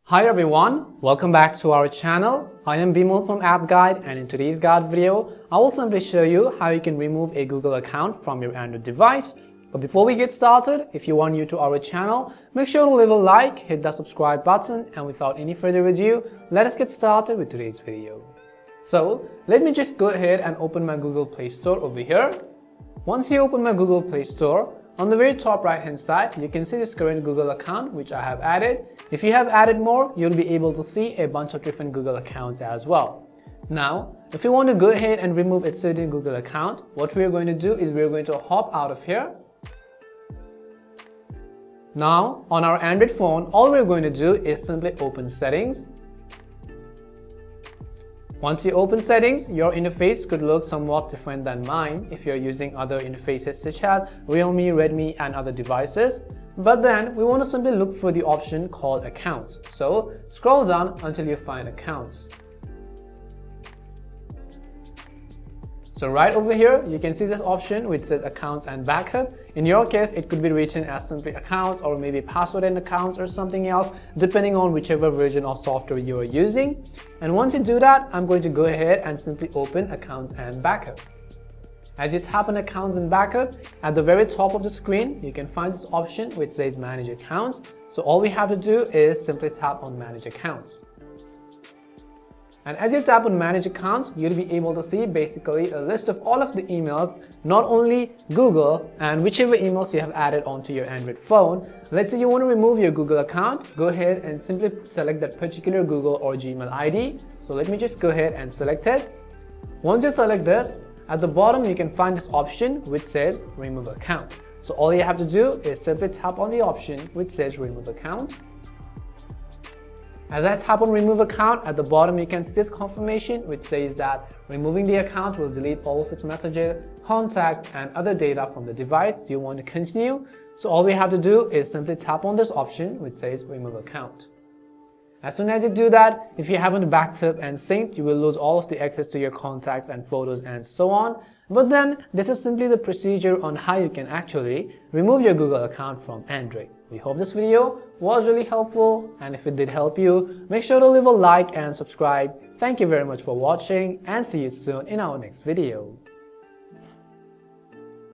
Hi everyone, welcome back to our channel. I am Bimal from App Guide, and in today's guide video, I will simply show you how you can remove a Google account from your Android device. But before we get started, if you are new to our channel, make sure to leave a like, hit the subscribe button, and without any further ado, let us get started with today's video. So let me just go ahead and open my Google Play Store over here. Once you open my Google Play Store, on the very top right hand side, you can see this current Google account which I have added. If you have added more, you'll be able to see a bunch of different Google accounts as well. Now, if you want to go ahead and remove a certain Google account, what we're going to do is we're going to hop out of here. Now, on our Android phone, all we're going to do is simply open Settings. Once you open Settings, your interface could look somewhat different than mine if you're using other interfaces such as Realme, Redmi and other devices. But then we want to simply look for the option called Accounts. So scroll down until you find Accounts. So right over here, you can see this option which says Accounts and Backup. In your case, it could be written as simply Accounts or maybe Password and Accounts or something else, depending on whichever version of software you are using. And once you do that, I'm going to go ahead and simply open Accounts and Backup. As you tap on Accounts and Backup, at the very top of the screen, you can find this option which says Manage Accounts. So all we have to do is simply tap on Manage Accounts. And as you tap on Manage Accounts, you'll be able to see basically a list of all of the emails, not only Google and whichever emails you have added onto your Android phone. Let's say you want to remove your Google account, go ahead and simply select that particular Google or Gmail ID. So let me just go ahead and select it. Once you select this, at the bottom you can find this option which says Remove Account. So all you have to do is simply tap on the option which says Remove Account. As I tap on Remove Account, at the bottom you can see this confirmation which says that removing the account will delete all of its messages, contacts and other data from the device. Do you want to continue? So all we have to do is simply tap on this option which says Remove Account. As soon as you do that, if you haven't backed up and synced, you will lose all of the access to your contacts and photos and so on. But then, this is simply the procedure on how you can actually remove your Google account from Android. We hope this video was really helpful, and if it did help you, make sure to leave a like and subscribe. Thank you very much for watching, and see you soon in our next video.